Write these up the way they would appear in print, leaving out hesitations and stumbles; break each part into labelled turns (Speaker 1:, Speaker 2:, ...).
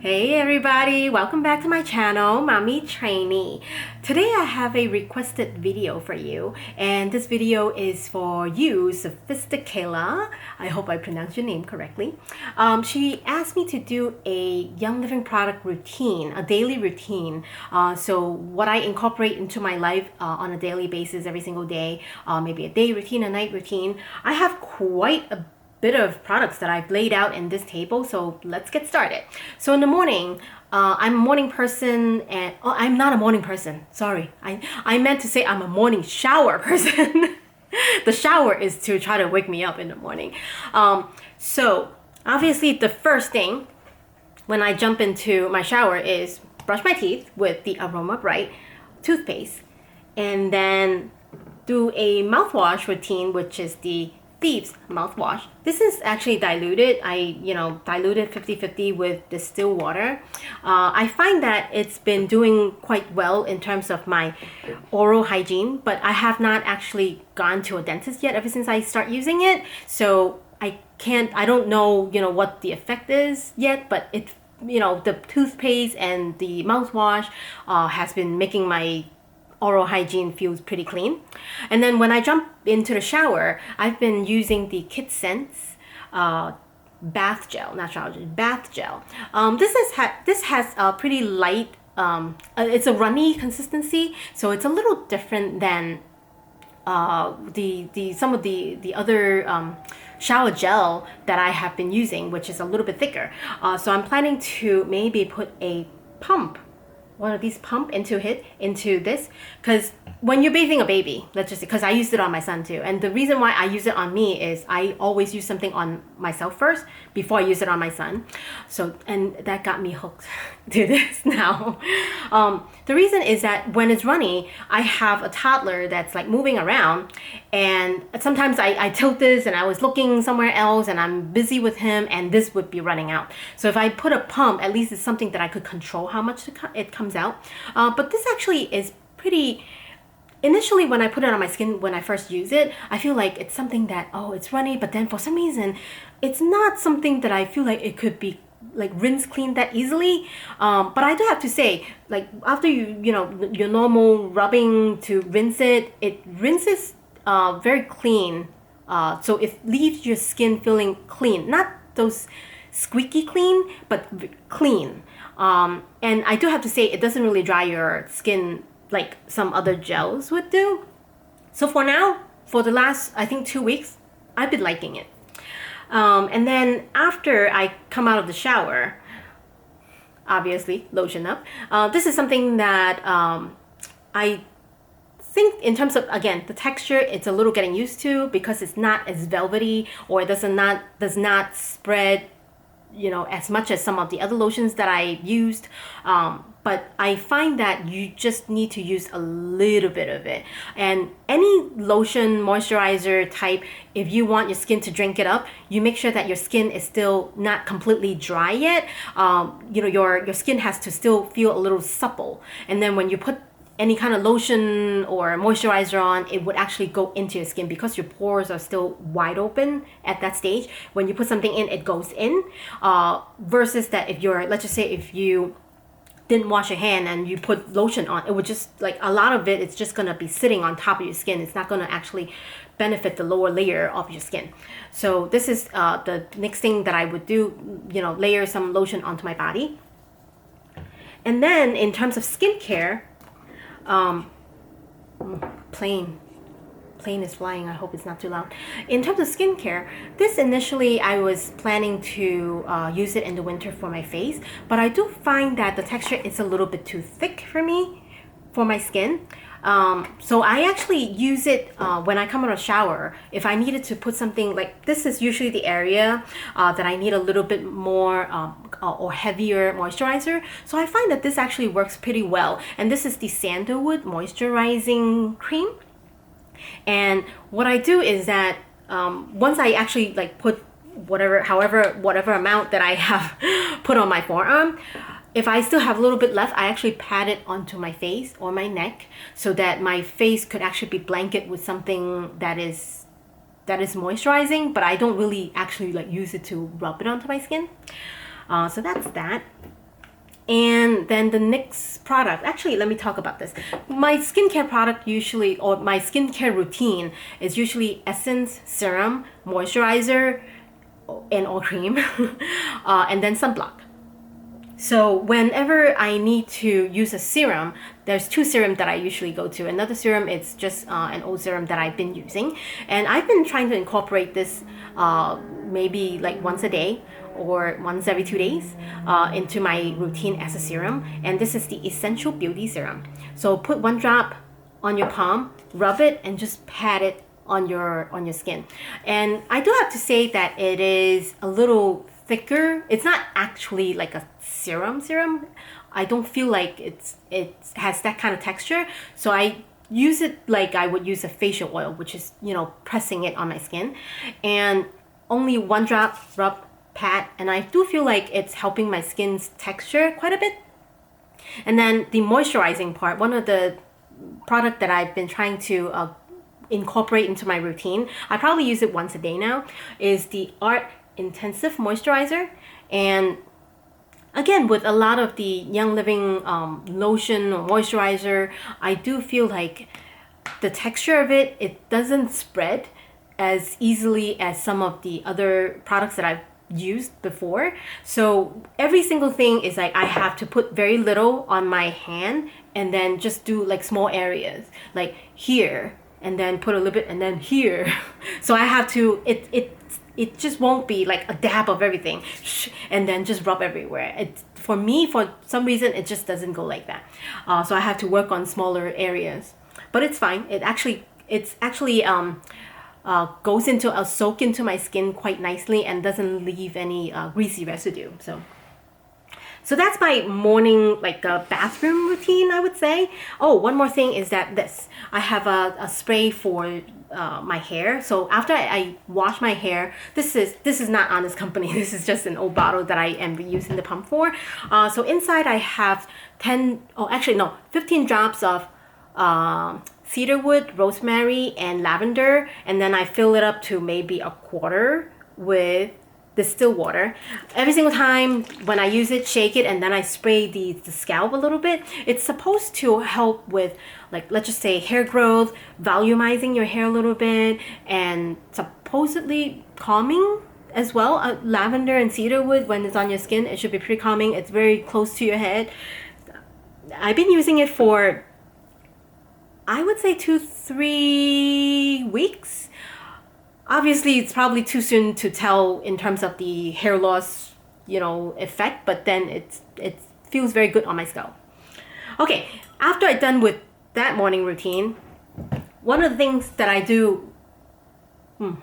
Speaker 1: Hey everybody, welcome back to my channel, Mommy Trainee. Today I have a requested video for you, and this video is for you, SophistiKaila. I hope I pronounced your name correctly. She asked me to do a Young Living product routine, a daily routine. So what I incorporate into my life on a daily basis every single day, maybe a day routine, a night routine. I have quite a bit of products that I've laid out in this table, so let's get started. So in the morning, I'm a morning person, and I'm not a morning person, sorry, I meant to say I'm a morning shower person. The shower is to try to wake me up in the morning. So obviously the first thing when I jump into my shower is brush my teeth with the Aroma Bright toothpaste, and then do a mouthwash routine, which is the Thieves mouthwash. This is actually diluted. I diluted 50-50 with distilled water. I find that it's been doing quite well in terms of my oral hygiene, but I have not actually gone to a dentist yet ever since I start using it. So I don't know, what the effect is yet, but it, the toothpaste and the mouthwash has been making my oral hygiene feels pretty clean. And then when I jump into the shower, I've been using the Kid Sense bath gel, not shower gel, bath gel. This has a pretty light, it's a runny consistency, so it's a little different than some of the other shower gel that I have been using, which is a little bit thicker. So I'm planning to maybe put a pump, one of these pump into this, because when you're bathing a baby, let's just say, because I used it on my son too, and the reason why I use it on me is I always use something on myself first before I use it on my son. So, and that got me hooked to this now. The reason is that when it's runny, I have a toddler that's like moving around, and sometimes I tilt this and I was looking somewhere else and I'm busy with him, and this would be running out. So if I put a pump, at least it's something that I could control how much it comes out. But this actually is pretty. Initially, when I put it on my skin, when I first use it, I feel like it's something that, it's runny, but then for some reason, it's not something that I feel like it could be like rinse clean that easily. But I do have to say, like after your normal rubbing to rinse it, it rinses very clean. So it leaves your skin feeling clean, not those squeaky clean, but clean. And I do have to say, it doesn't really dry your skin like some other gels would do. So for now, for the last, I think 2 weeks, I've been liking it. And then after I come out of the shower, obviously lotion up. This is something that I think in terms of, again, the texture, it's a little getting used to because it's not as velvety, or it does not spread as much as some of the other lotions that I used. But I find that you just need to use a little bit of it. And any lotion, moisturizer type, if you want your skin to drink it up, you make sure that your skin is still not completely dry yet. Your skin has to still feel a little supple. And then when you put any kind of lotion or moisturizer on, it would actually go into your skin because your pores are still wide open at that stage. When you put something in, it goes in. Versus that let's just say if you didn't wash your hand and you put lotion on, it would just, like, a lot of it's just gonna be sitting on top of your skin. It's not gonna actually benefit the lower layer of your skin. So this is the next thing that I would do, layer some lotion onto my body. And then in terms of skincare, plane is flying. I hope it's not too loud. In terms of skincare, this initially I was planning to use it in the winter for my face, but I do find that the texture is a little bit too thick for me, for my skin. So I actually use it when I come out of the shower. If I needed to put something, like this is usually the area that I need a little bit more or heavier moisturizer. So I find that this actually works pretty well. And this is the Sandalwood Moisturizing Cream. And what I do is that once I actually put whatever amount that I have put on my forearm, if I still have a little bit left, I actually pat it onto my face or my neck so that my face could actually be blanketed with something that is moisturizing, but I don't really actually use it to rub it onto my skin. So that's that. And then the next product, actually, let me talk about this. My skincare product usually, or my skincare routine is usually essence, serum, moisturizer, and or cream, and then sunblock. So whenever I need to use a serum, there's two serums that I usually go to. Another serum, it's just an old serum that I've been using. And I've been trying to incorporate this maybe like once a day or once every 2 days into my routine as a serum. And this is the Essential Beauty Serum. So put 1 drop on your palm, rub it, and just pat it on your skin. And I do have to say that it is a little thicker. It's not actually like a serum. I don't feel like it has that kind of texture. So I use it like I would use a facial oil, which is, you know, pressing it on my skin. And only 1 drop, rub, pat, and I do feel like it's helping my skin's texture quite a bit. And then the moisturizing part, one of the product that I've been trying to incorporate into my routine, I probably use it once a day now, is the Art Intensive Moisturizer. And again, with a lot of the Young Living lotion or moisturizer, I do feel like the texture of it doesn't spread as easily as some of the other products that I've used before. So every single thing is like I have to put very little on my hand and then just do like small areas, like here, and then put a little bit, and then here. So I have to, it just won't be like a dab of everything and then just rub everywhere. For me, for some reason, it just doesn't go like that. So I have to work on smaller areas, but it's fine. It's actually goes into a soak into my skin quite nicely and doesn't leave any greasy residue. So that's my morning, like bathroom routine, I would say. Oh, one more thing is that I have a spray for my hair. So after I wash my hair, this is not Honest Company. This is just an old bottle that I am using the pump for. So inside I have 15 drops of cedarwood, rosemary, and lavender, and then I fill it up to maybe a quarter with distilled water. Every single time when I use it, shake it, and then I spray the scalp a little bit. It's supposed to help with, like, let's just say hair growth, volumizing your hair a little bit, and supposedly calming as well. Lavender and cedarwood, when it's on your skin, it should be pretty calming. It's very close to your head. I've been using it for, I would say 2-3 weeks. Obviously, it's probably too soon to tell in terms of the hair loss, effect, but then it feels very good on my scalp. Okay, after I'm done with that morning routine, one of the things that I do, I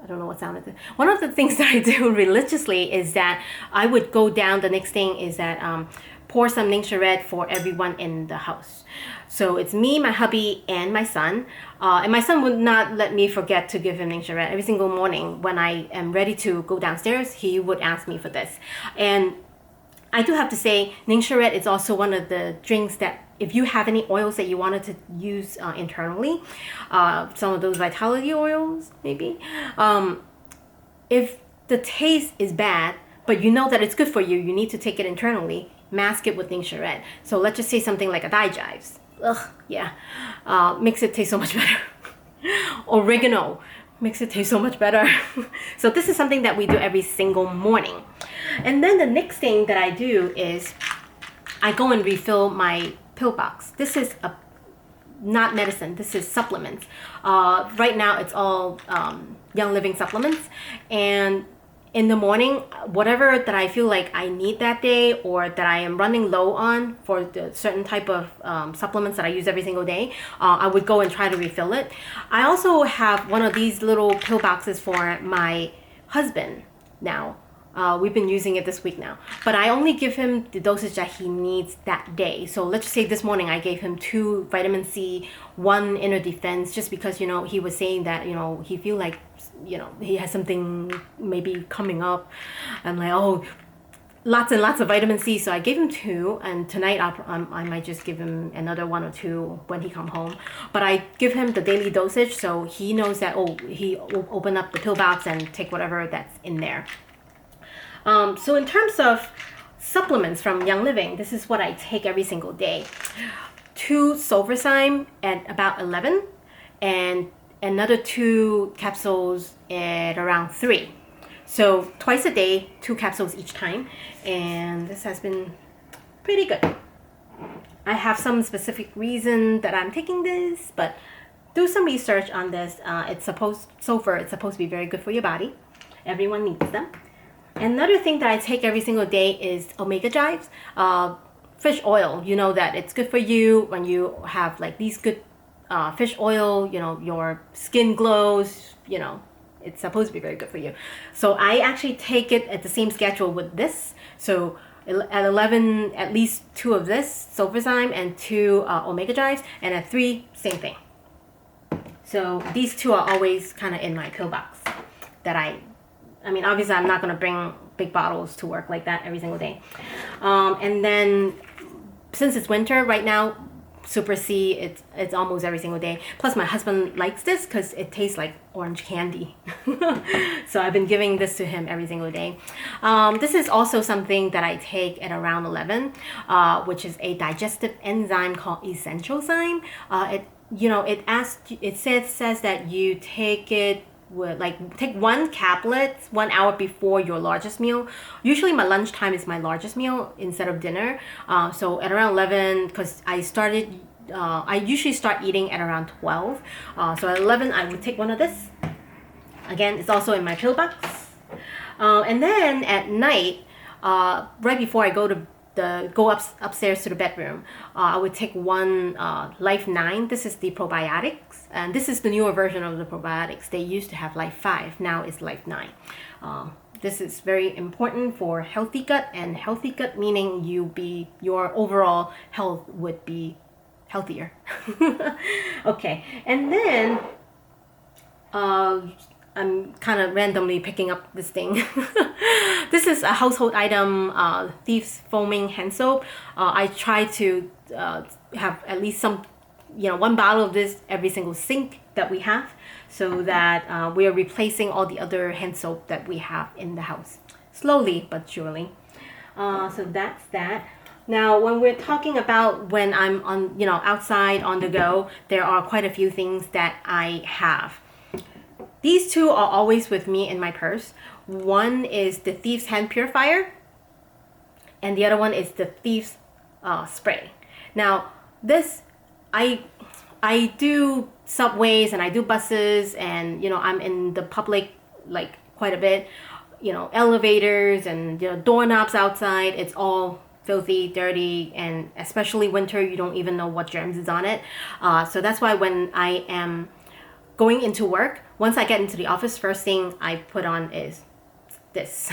Speaker 1: don't know what sound it is. One of the things that I do religiously is that I would go down, the next thing is that pour some Red for everyone in the house. So it's me, my hubby, and my son. And my son would not let me forget to give him Red. Every single morning when I am ready to go downstairs, he would ask me for this. And I do have to say, Red is also one of the drinks that if you have any oils that you wanted to use internally, some of those vitality oils, maybe. If the taste is bad, but you know that it's good for you, you need to take it internally, mask it with Red. So let's just say something like a Digives. Ugh, yeah. Makes it taste so much better. Oregano makes it taste so much better. So this is something that we do every single morning. And then the next thing that I do is I go and refill my pill box. This is not medicine, this is supplements. Right now it's all Young Living supplements, and in the morning, whatever that I feel like I need that day or that I am running low on for the certain type of supplements that I use every single day, I would go and try to refill it. I also have one of these little pill boxes for my husband now. We've been using it this week now, but I only give him the dosage that he needs that day. So let's just say this morning I gave him 2 vitamin C, 1 inner defense, just because, he was saying that, he feel like, he has something maybe coming up. I'm like, oh, lots and lots of vitamin C. So I gave him 2, and tonight I might just give him another 1 or 2 when he come home. But I give him the daily dosage, so he knows that, he will open up the pill box and take whatever that's in there. So in terms of supplements from Young Living. This is what I take every single day. 2 sulfurzyme at about 11, and another 2 capsules at around 3. So twice a day, 2 capsules each time, and this has been pretty good. I have some specific reason that I'm taking this, but do some research on this. Sulfur, it's supposed to be very good for your body. Everyone needs them. Another thing that I take every single day is omega gyves. Fish oil, you know that it's good for you when you have like these good fish oil, you know, your skin glows, you know, it's supposed to be very good for you. So I actually take it at the same schedule with this. So at 11, at least 2 of this, sulfurzyme, and 2 omega gyves, and at 3, same thing. So these 2 are always kind of in my pill box that I mean, obviously I'm not going to bring big bottles to work like that every single day. And then since it's winter right now, Super C, it's almost every single day. Plus my husband likes this because it tastes like orange candy. So I've been giving this to him every single day. This is also something that I take at around 11, which is a digestive enzyme called Essential Zyme. It says that you take it with take 1 caplet 1 hour before your largest meal. Usually my lunchtime is my largest meal instead of dinner. So at around 11, because I usually start eating at around 12. So at 11 I would take one of this. Again, it's also in my pill box. And then at night, right before I go upstairs to the bedroom, I would take 1 Life 9. This is the probiotics, and this is the newer version of the probiotics. They used to have Life 5, now it's Life 9. This is very important for healthy gut, and healthy gut meaning your overall health would be healthier. Okay, and then I'm kind of randomly picking up this thing. This is a household item, Thieves foaming hand soap. I try to have at least 1 bottle of this every single sink that we have, so that we are replacing all the other hand soap that we have in the house, slowly but surely. So that's that. Now, when we're talking about when I'm on, outside on the go, there are quite a few things that I have. These 2 are always with me in my purse. One is the Thieves hand purifier, and the other one is the Thieves spray. Now, this I do subways and I do buses, and I'm in the public like quite a bit. Elevators and doorknobs outside. It's all filthy, dirty, and especially winter, you don't even know what germs is on it. So that's why when I am going into work, once I get into the office, first thing I put on is this.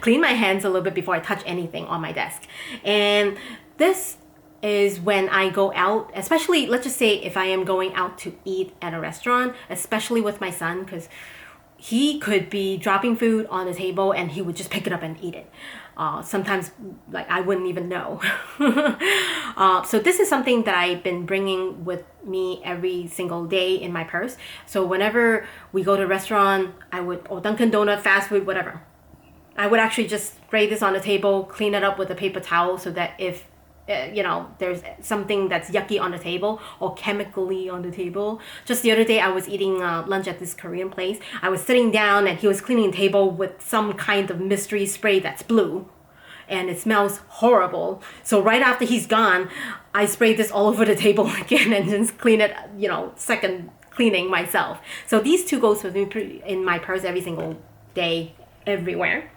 Speaker 1: Clean my hands a little bit before I touch anything on my desk. And this is when I go out, especially, let's just say if I am going out to eat at a restaurant, especially with my son, because he could be dropping food on the table and he would just pick it up and eat it. Sometimes I wouldn't even know. So this is something that I've been bringing with me every single day in my purse. So whenever we go to a restaurant, or Dunkin' Donut, fast food, whatever, I would actually just spray this on the table, clean it up with a paper towel, so that if there's something that's yucky on the table or chemically on the table. Just the other day, I was eating lunch at this Korean place. I was sitting down and he was cleaning the table with some kind of mystery spray that's blue, and it smells horrible. So right after he's gone, I sprayed this all over the table again and just clean it, second cleaning myself. So these 2 goes with me in my purse every single day, everywhere.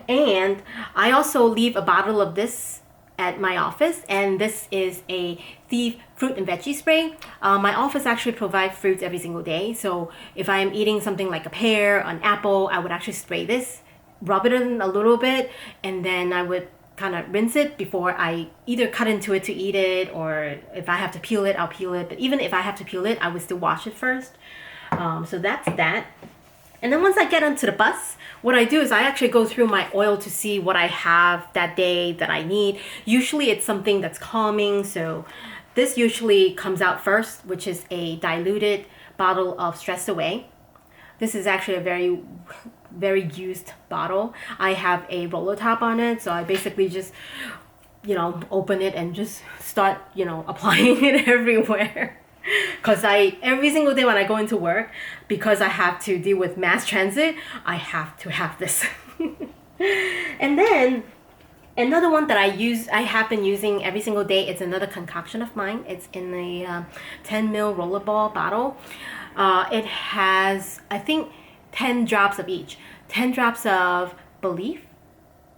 Speaker 1: And I also leave a bottle of this at my office, and this is a Thieves fruit and veggie spray. My office actually provides fruits every single day, so if I am eating something like a pear, an apple, I would actually spray this, rub it in a little bit, and then I would kind of rinse it before I either cut into it to eat it, or if I have to peel it, I'll peel it. But even if I have to peel it, I would still wash it first. So that's that. And then once I get onto the bus, what I do is I actually go through my oil to see what I have that day that I need. Usually it's something that's calming, so this usually comes out first, which is a diluted bottle of Stress Away. This is actually a very very used bottle. I have a roller top on it, so I basically just, you know, open it and just start, you know, applying it everywhere. Because every single day when I go into work, because I have to deal with mass transit, I have to have this. And then another one that I have been using every single day, it's another concoction of mine. It's in a 10 ml rollerball bottle. It has, I think, 10 drops of each. 10 drops of belief,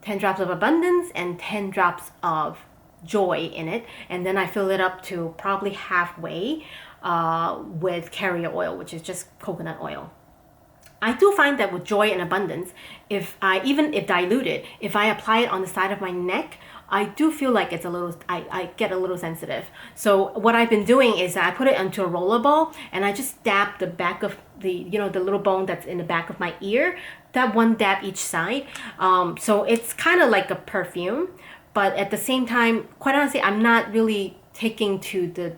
Speaker 1: 10 drops of abundance, and 10 drops of joy in it. And then I fill it up to probably halfway with carrier oil, which is just coconut oil. I do find that with joy and abundance, even if diluted, if I apply it on the side of my neck, I do feel like it's a little, I get a little sensitive. So what I've been doing is I put it into a rollerball and I just dab the back of the, you know, the little bone that's in the back of my ear, that one dab each side. So it's kind of like a perfume, but at the same time, quite honestly, I'm not really taking to the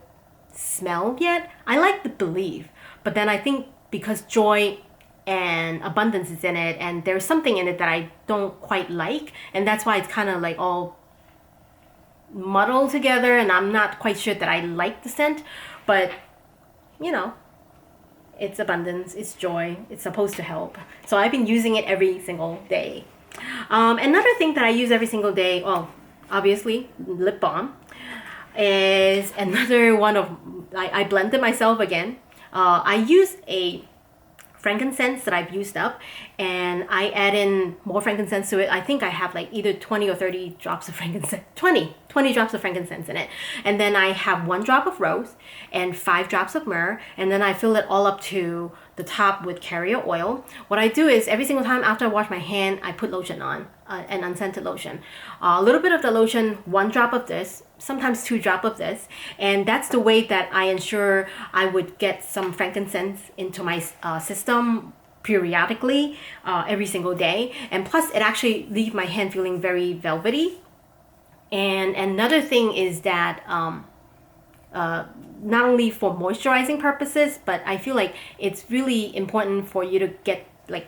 Speaker 1: smell yet. I like the belief, but then I think because joy and abundance is in it, and there's something in it that I don't quite like, and that's why it's kind of like all muddled together, and I'm not quite sure that I like the scent. But you know, it's abundance, it's joy, it's supposed to help. So I've been using it every single day. Another thing that I use every single day, well, obviously lip balm, is another one of, I blended myself again. I use a frankincense that I've used up, and I add in more frankincense to it. I think I have like either 20 or 30 drops of frankincense, 20 drops of frankincense in it. And then I have 1 drop of rose and 5 drops of myrrh, and then I fill it all up to the top with carrier oil. What I do is every single time after I wash my hand, I put lotion on, an unscented lotion. A little bit of the lotion, 1 drop of this, sometimes 2 drops of this, and that's the way that I ensure I would get some frankincense into my system periodically, every single day. And plus it actually leaves my hand feeling very velvety. And another thing is that not only for moisturizing purposes, but I feel like it's really important for you to get like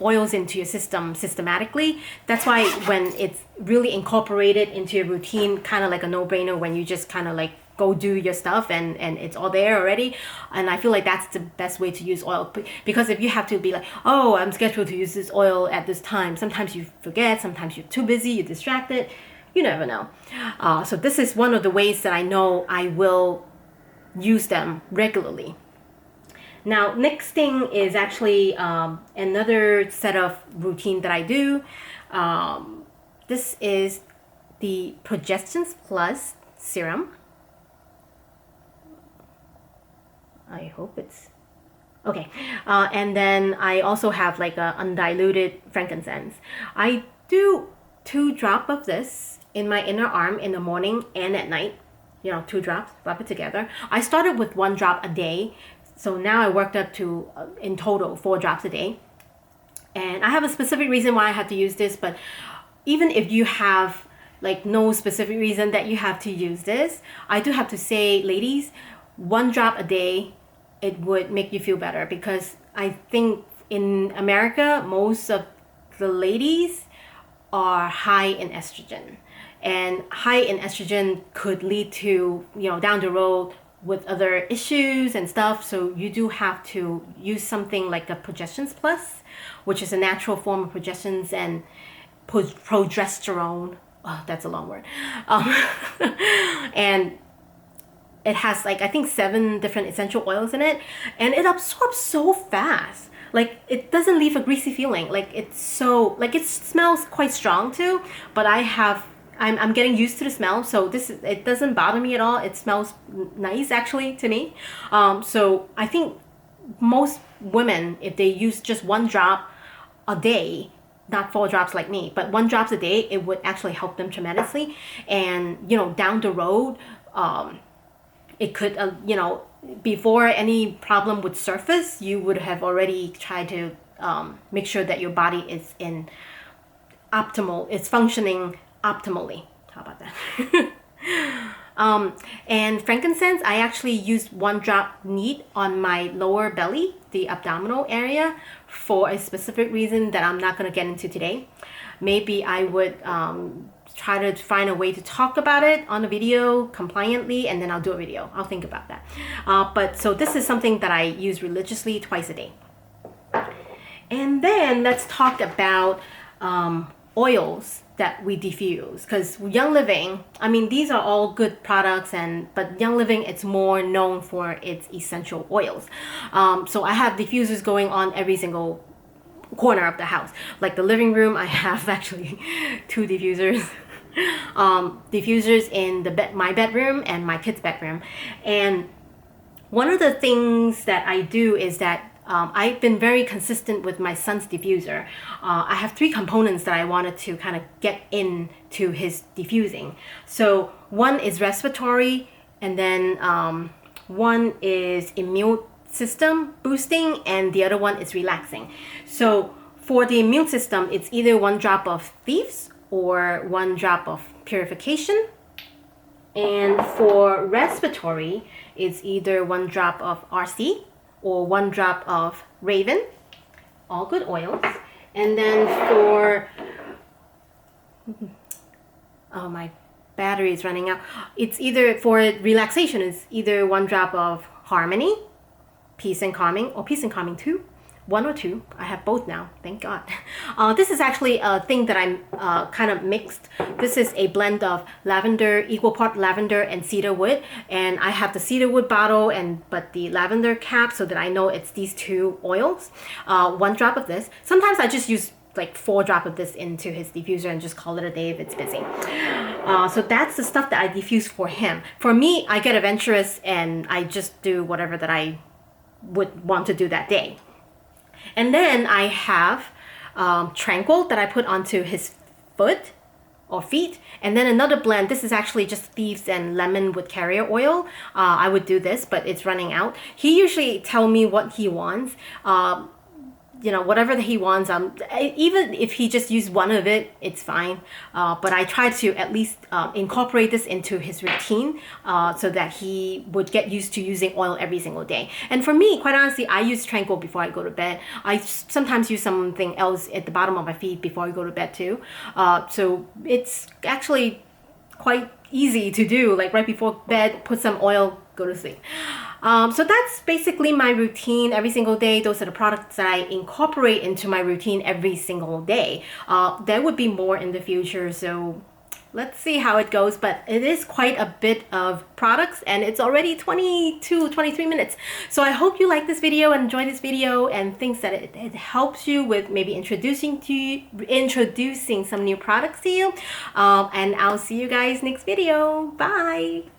Speaker 1: oils into your system systematically. That's why when it's really incorporated into your routine, kind of like a no-brainer when you just kind of like go do your stuff and it's all there already. And I feel like that's the best way to use oil, because if you have to be like, oh, I'm scheduled to use this oil at this time, sometimes you forget, sometimes you're too busy, you're distracted, you never know. So this is one of the ways that I know I will use them regularly. Now, next thing is actually another set of routine that I do. This is the Progestins Plus Serum. I hope it's okay. And then I also have like a undiluted frankincense. I do 2 drops of this in my inner arm in the morning and at night. You know, 2 drops, rub it together. I started with 1 drop a day. So now I worked up to, in total, 4 drops a day. And I have a specific reason why I have to use this, but even if you have like no specific reason that you have to use this, I do have to say, ladies, 1 drop a day, it would make you feel better, because I think in America, most of the ladies are high in estrogen. And high in estrogen could lead to, you know, down the road with other issues and stuff. So you do have to use something like a Progestins Plus, which is a natural form of progestins and progesterone. Oh, that's a long word. And it has like, I think 7 different essential oils in it, and it absorbs so fast. Like it doesn't leave a greasy feeling. Like it's so, like it smells quite strong too, but I'm getting used to the smell, so it doesn't bother me at all. It smells nice actually to me. So I think most women, if they use just 1 drop a day, not 4 drops like me, but 1 drop a day, it would actually help them tremendously. And you know, down the road, it could, you know, before any problem would surface, you would have already tried to make sure that your body is in optimal, it's functioning optimally. How about that? And frankincense, I actually used 1 drop neat on my lower belly, the abdominal area, for a specific reason that I'm not going to get into today. Maybe I would try to find a way to talk about it on a video compliantly, and then I'll do a video. I'll think about that. But so this is something that I use religiously twice a day. And then let's talk about oils that we diffuse, because Young Living, I mean, these are all good products, but Young Living, it's more known for its essential oils. So I have diffusers going on every single corner of the house. Like the living room, I have actually 2 diffusers. Diffusers in my bedroom and my kids' bedroom. And one of the things that I do is that I've been very consistent with my son's diffuser. I have 3 components that I wanted to kind of get into his diffusing. So one is respiratory, and then one is immune system boosting, and the other one is relaxing. So for the immune system, it's either 1 drop of Thieves or 1 drop of Purification. And for respiratory, it's either 1 drop of RC or 1 drop of Raven, all good oils. And then for, oh, my battery is running out. It's either, for relaxation, it's either 1 drop of Harmony, Peace and Calming, or Peace and Calming 2. 1 or 2. I have both now, thank God. This is actually a thing that I'm kind of mixed. This is a blend of lavender, equal part lavender and cedarwood, and I have the cedarwood bottle but the lavender cap, so that I know it's these 2 oils. 1 drop of this. Sometimes I just use like 4 drops of this into his diffuser and just call it a day if it's busy. So that's the stuff that I diffuse for him. For me, I get adventurous and I just do whatever that I would want to do that day. And then I have Tranquil that I put onto his foot or feet. And then another blend, this is actually just Thieves and lemon with carrier oil. I would do this, but it's running out. He usually tell me what he wants. You know, whatever that he wants, even if he just used 1 of it, it's fine. But I try to at least incorporate this into his routine so that he would get used to using oil every single day. And for me, quite honestly, I use Tranquil before I go to bed. I sometimes use something else at the bottom of my feet before I go to bed too. So it's actually quite easy to do, like right before bed, put some oil, go to sleep. So that's basically my routine every single day. Those are the products that I incorporate into my routine every single day. There would be more in the future, so let's see how it goes. But it is quite a bit of products, and it's already 23 minutes. So I hope you like this video and enjoy this video and thinks that it helps you with maybe introducing some new products to you. And I'll see you guys next video. Bye!